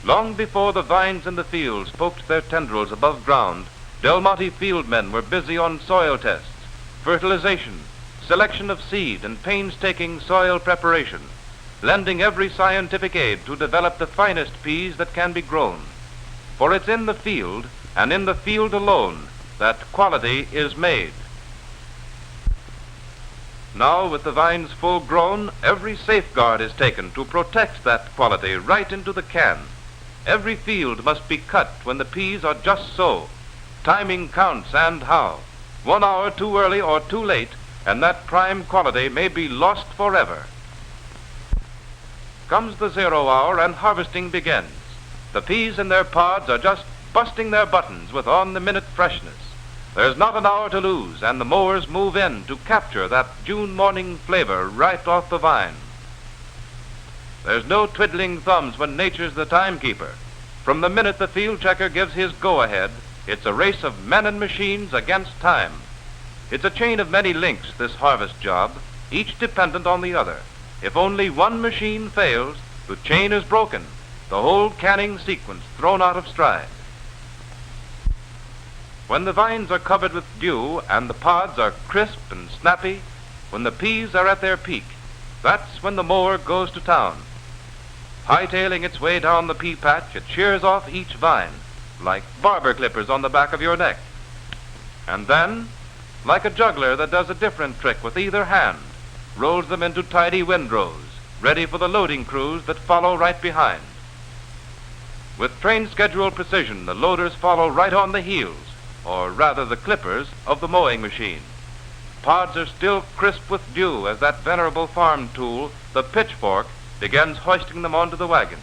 Long before the vines in the fields poked their tendrils above ground, Del Monte fieldmen were busy on soil tests, fertilization, selection of seed, and painstaking soil preparation, lending every scientific aid to develop the finest peas that can be grown. For it's in the field, and in the field alone, that quality is made. Now, with the vines full grown, every safeguard is taken to protect that quality right into the can. Every field must be cut when the peas are just so. Timing counts, and how. 1 hour too early or too late, and that prime quality may be lost forever. Comes the 0 hour and harvesting begins. The peas in their pods are just busting their buttons with on-the-minute freshness. There's not an hour to lose, and the mowers move in to capture that June morning flavor right off the vine. There's no twiddling thumbs when nature's the timekeeper. From the minute the field checker gives his go-ahead, it's a race of men and machines against time. It's a chain of many links, this harvest job, each dependent on the other. If only one machine fails, the chain is broken, the whole canning sequence thrown out of stride. When the vines are covered with dew and the pods are crisp and snappy, when the peas are at their peak, that's when the mower goes to town. Hightailing its way down the pea patch, it shears off each vine, like barber clippers on the back of your neck. And then, like a juggler that does a different trick with either hand, rolls them into tidy windrows, ready for the loading crews that follow right behind. With train-schedule precision, the loaders follow right on the heels, or rather the clippers, of the mowing machine. Pods are still crisp with dew as that venerable farm tool, the pitchfork, begins hoisting them onto the wagons.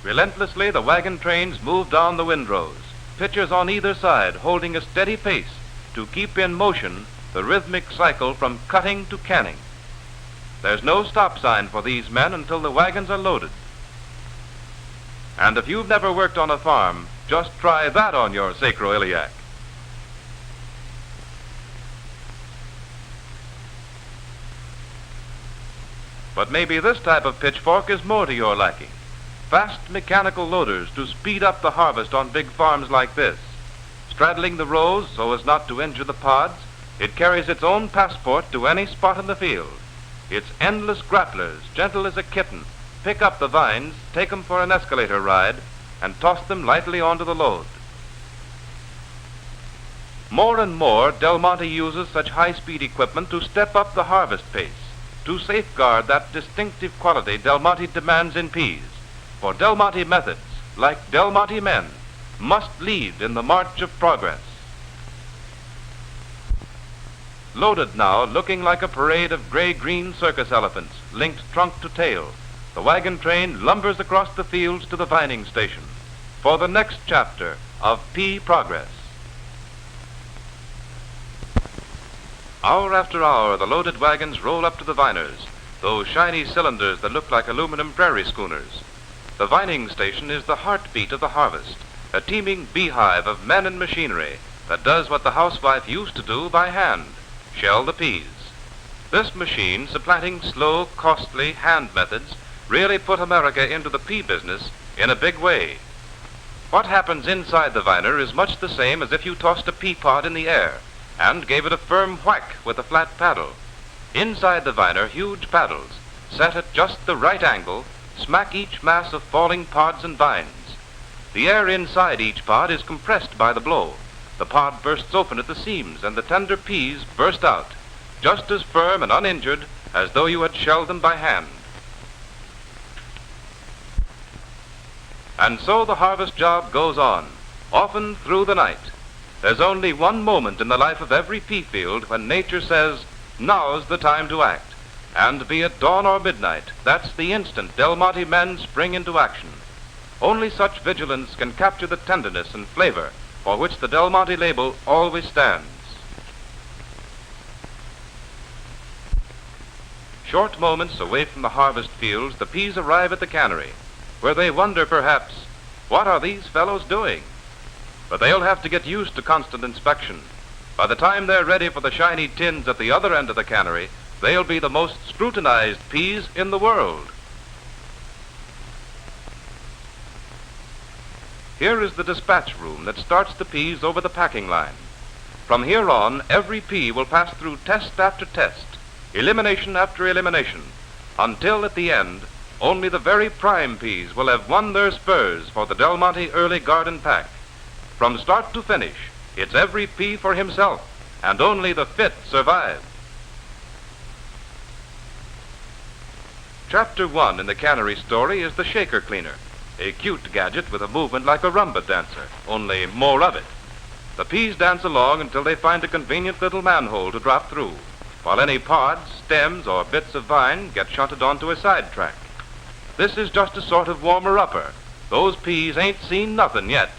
Relentlessly, the wagon trains move down the windrows, pitchers on either side holding a steady pace to keep in motion the rhythmic cycle from cutting to canning. There's no stop sign for these men until the wagons are loaded. And if you've never worked on a farm, just try that on your sacroiliac. But maybe this type of pitchfork is more to your liking. Fast mechanical loaders to speed up the harvest on big farms like this. Straddling the rows so as not to injure the pods, it carries its own passport to any spot in the field. Its endless grapplers, gentle as a kitten, pick up the vines, take them for an escalator ride, and toss them lightly onto the load. More and more, Del Monte uses such high-speed equipment to step up the harvest pace, to safeguard that distinctive quality Del Monte demands in peas. For Del Monte methods, like Del Monte men, must lead in the march of progress. Loaded now, looking like a parade of gray-green circus elephants, linked trunk to tail, the wagon train lumbers across the fields to the vining station for the next chapter of pea progress. Hour after hour, the loaded wagons roll up to the viners, those shiny cylinders that look like aluminum prairie schooners. The vining station is the heartbeat of the harvest, a teeming beehive of men and machinery that does what the housewife used to do by hand, shell the peas. This machine, supplanting slow, costly hand methods, really put America into the pea business in a big way. What happens inside the viner is much the same as if you tossed a pea pod in the air and gave it a firm whack with a flat paddle. Inside the viner, huge paddles, set at just the right angle, smack each mass of falling pods and vines. The air inside each pod is compressed by the blow. The pod bursts open at the seams, and the tender peas burst out. just as firm and uninjured as though you had shelled them by hand. And so the harvest job goes on, often through the night. There's only one moment in the life of every pea field when nature says, now's the time to act. And be it dawn or midnight, that's the instant Del Monte men spring into action. Only such vigilance can capture the tenderness and flavor for which the Del Monte label always stands. Short moments away from the harvest fields, the peas arrive at the cannery, where they wonder perhaps, what are these fellows doing? But they'll have to get used to constant inspection. By the time they're ready for the shiny tins at the other end of the cannery, they'll be the most scrutinized peas in the world. Here is the dispatch room that starts the peas over the packing line. From here on, every pea will pass through test after test, elimination after elimination, until at the end, only the very prime peas will have won their spurs for the Del Monte Early Garden Pack. From start to finish, it's every pea for himself, and only the fit survive. Chapter 1 in the cannery story is the shaker cleaner, a cute gadget with a movement like a rumba dancer, only more of it. The peas dance along until they find a convenient little manhole to drop through, while any pods, stems, or bits of vine get shunted onto a sidetrack. This is just a sort of warmer-upper. Those peas ain't seen nothing yet.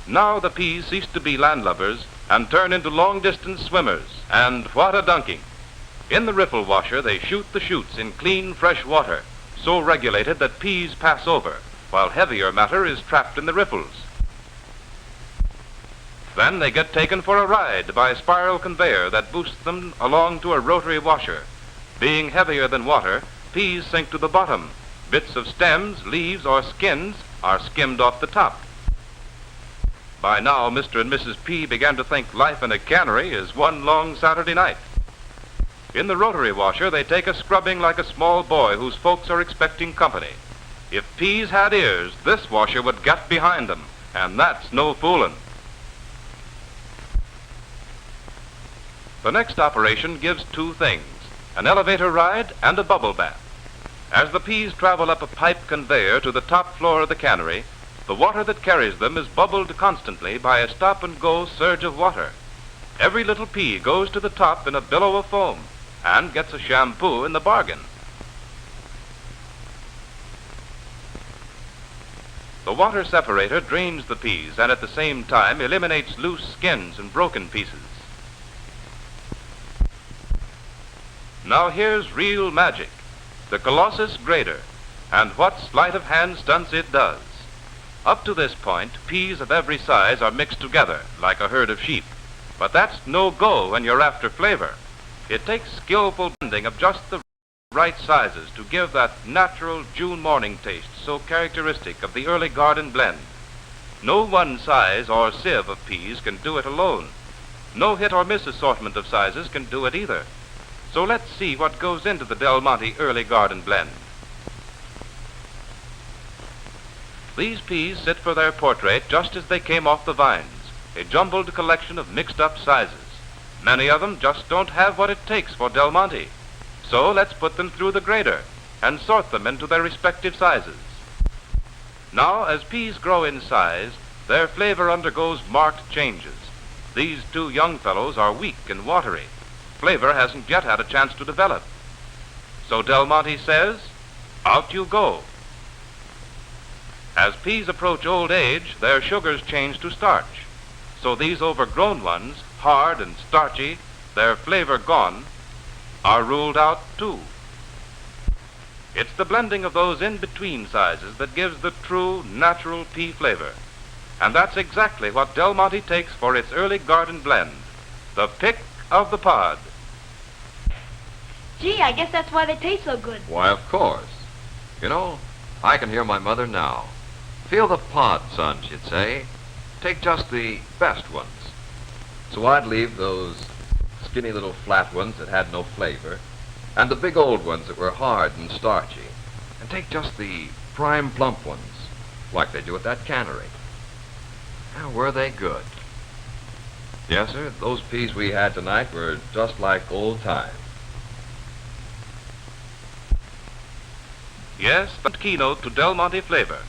Now the peas cease to be landlubbers and turn into long-distance swimmers, and what a dunking! In the riffle washer, they shoot the chutes in clean, fresh water, so regulated that peas pass over, while heavier matter is trapped in the riffles. Then they get taken for a ride by a spiral conveyor that boosts them along to a rotary washer. Being heavier than water, peas sink to the bottom. Bits of stems, leaves, or skins are skimmed off the top. By now, Mr. and Mrs. P began to think life in a cannery is one long Saturday night. In the rotary washer, they take a scrubbing like a small boy whose folks are expecting company. If peas had ears, this washer would get behind them, and that's no foolin'. The next operation gives two things, an elevator ride and a bubble bath. As the peas travel up a pipe conveyor to the top floor of the cannery, the water that carries them is bubbled constantly by a stop-and-go surge of water. Every little pea goes to the top in a billow of foam and gets a shampoo in the bargain. The water separator drains the peas and at the same time eliminates loose skins and broken pieces. Now here's real magic, the Colossus grater, and what sleight of hand stunts it does. Up to this point, peas of every size are mixed together like a herd of sheep. But that's no go when you're after flavor. It takes skillful blending of just the right sizes to give that natural June morning taste so characteristic of the early garden blend. No one size or sieve of peas can do it alone. No hit or miss assortment of sizes can do it either. So let's see what goes into the Del Monte Early Garden Blend. These peas sit for their portrait just as they came off the vines, a jumbled collection of mixed-up sizes. Many of them just don't have what it takes for Del Monte. So let's put them through the grater and sort them into their respective sizes. Now, as peas grow in size, their flavor undergoes marked changes. These two young fellows are weak and watery. Flavor hasn't yet had a chance to develop. So Del Monte says, out you go. As peas approach old age, their sugars change to starch. So these overgrown ones, hard and starchy, their flavor gone, are ruled out too. It's the blending of those in-between sizes that gives the true, natural pea flavor. And that's exactly what Del Monte takes for its early garden blend, the pick of the pod. Gee, I guess that's why they taste so good. Why, of course. You know, I can hear my mother now. Feel the pod, son, she'd say. Take just the best ones. So I'd leave those skinny little flat ones that had no flavor, and the big old ones that were hard and starchy, and take just the prime plump ones, like they do at that cannery. Now, were they good? Yes, sir. Those peas we had tonight were just like old times. Yes, the keynote to Del Monte flavor.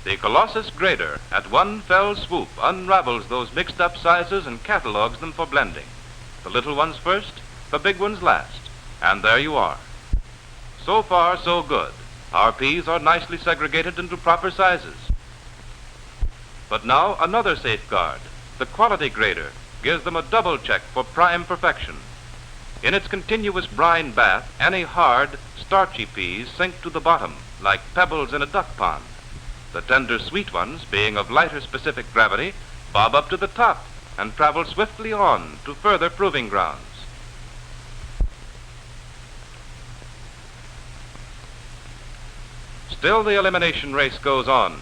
The Colossus grater at one fell swoop unravels those mixed-up sizes and catalogs them for blending. The little ones first, the big ones last. And there you are. So far, so good. Our peas are nicely segregated into proper sizes. But now another safeguard. The quality grater gives them a double check for prime perfection. In its continuous brine bath, any hard, starchy peas sink to the bottom like pebbles in a duck pond. The tender, sweet ones, being of lighter specific gravity, bob up to the top and travel swiftly on to further proving grounds. Still the elimination race goes on.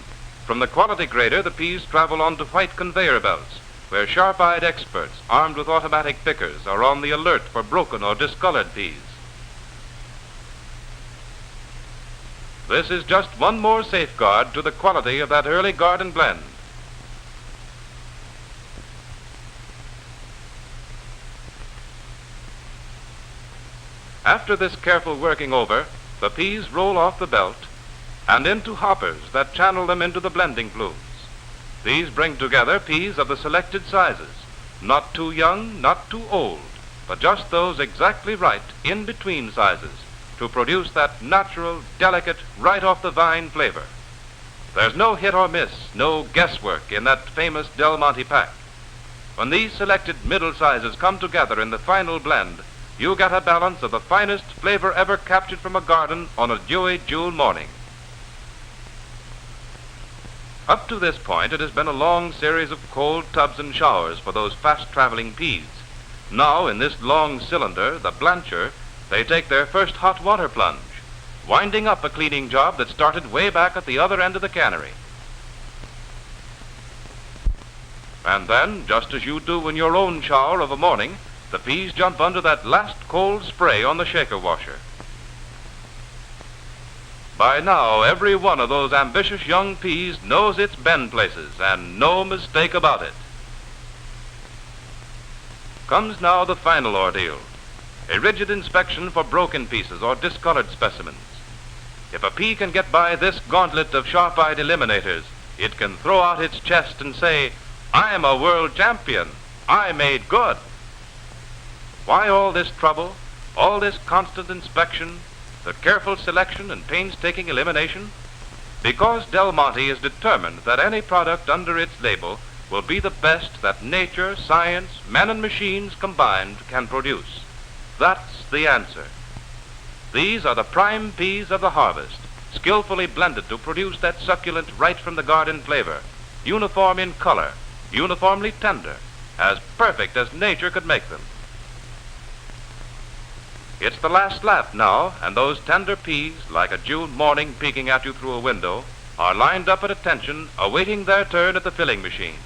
From the quality grater, the peas travel on to white conveyor belts, where sharp-eyed experts armed with automatic pickers are on the alert for broken or discolored peas. This is just one more safeguard to the quality of that early garden blend. After this careful working over, the peas roll off the belt and into hoppers that channel them into the blending plumes. These bring together peas of the selected sizes, not too young, not too old, but just those exactly right in-between sizes to produce that natural, delicate, right-off-the-vine flavor. There's no hit or miss, no guesswork in that famous Del Monte pack. When these selected middle sizes come together in the final blend, you get a balance of the finest flavor ever captured from a garden on a dewy June morning. Up to this point, it has been a long series of cold tubs and showers for those fast-traveling peas. Now, in this long cylinder, the blancher, they take their first hot water plunge, winding up a cleaning job that started way back at the other end of the cannery. And then, just as you do in your own shower of a morning, the peas jump under that last cold spray on the shaker washer. By now, every one of those ambitious young peas knows its bend places, and no mistake about it. Comes now the final ordeal, a rigid inspection for broken pieces or discolored specimens. If a pea can get by this gauntlet of sharp-eyed eliminators, it can throw out its chest and say, "I'm a world champion. I made good." Why all this trouble, all this constant inspection, the careful selection and painstaking elimination? Because Del Monte is determined that any product under its label will be the best that nature, science, men and machines combined can produce. That's the answer. These are the prime peas of the harvest, skillfully blended to produce that succulent right from the garden flavor, uniform in color, uniformly tender, as perfect as nature could make them. It's the last lap now, and those tender peas, like a June morning peeking at you through a window, are lined up at attention, awaiting their turn at the filling machine.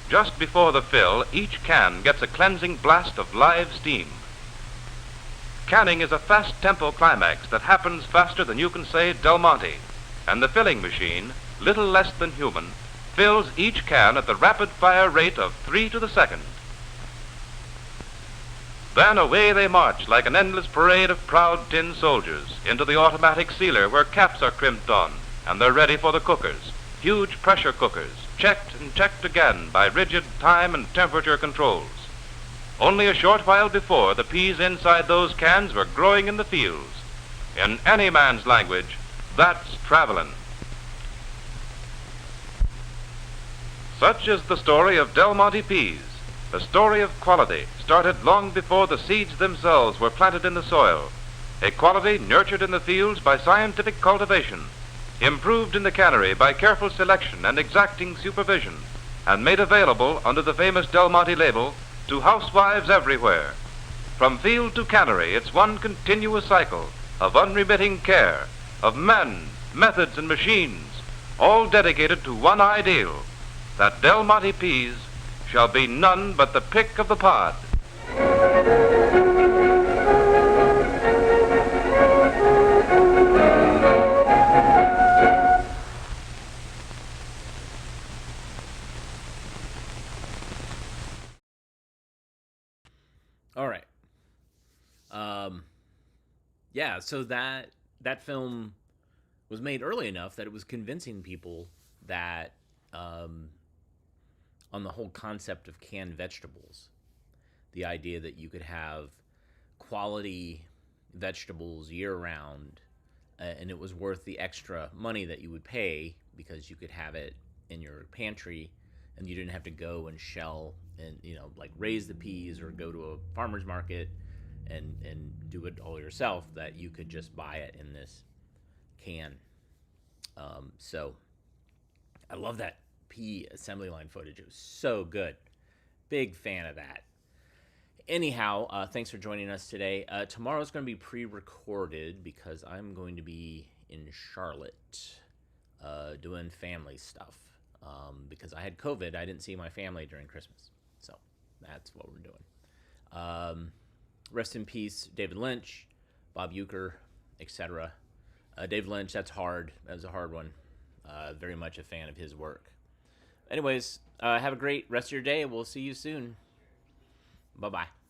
Just before the fill, each can gets a cleansing blast of live steam. Canning is a fast-tempo climax that happens faster than you can say Del Monte, and the filling machine, little less than human, fills each can at the rapid-fire rate of 3 to the second. Then away they march like an endless parade of proud tin soldiers into the automatic sealer where caps are crimped on, and they're ready for the cookers, huge pressure cookers, checked and checked again by rigid time and temperature controls. Only a short while before, the peas inside those cans were growing in the fields. In any man's language, that's traveling. Such is the story of Del Monte peas, a story of quality started long before the seeds themselves were planted in the soil, a quality nurtured in the fields by scientific cultivation, improved in the cannery by careful selection and exacting supervision, and made available under the famous Del Monte label to housewives everywhere. From field to cannery, it's one continuous cycle of unremitting care, of men, methods, and machines, all dedicated to one ideal, that Del Monte peas shall be none but the pick of the pod. All right. Yeah, so that film was made early enough that it was convincing people that on the whole concept of canned vegetables, the idea that you could have quality vegetables year round, and it was worth the extra money that you would pay because you could have it in your pantry and you didn't have to go and shell and like raise the peas or go to a farmer's market and do it all yourself, that you could just buy it in this can. So I love that pea assembly line footage. It was so good. Big fan of that. Anyhow, thanks for joining us today. Tomorrow's going to be pre-recorded because I'm going to be in Charlotte doing family stuff. Because I had COVID, I didn't see my family during Christmas. So that's what we're doing. Rest in peace, David Lynch, Bob Uecker, etc. David Lynch, that's hard. That was a hard one. Very much a fan of his work. Anyways, have a great rest of your day. We'll see you soon. Bye-bye.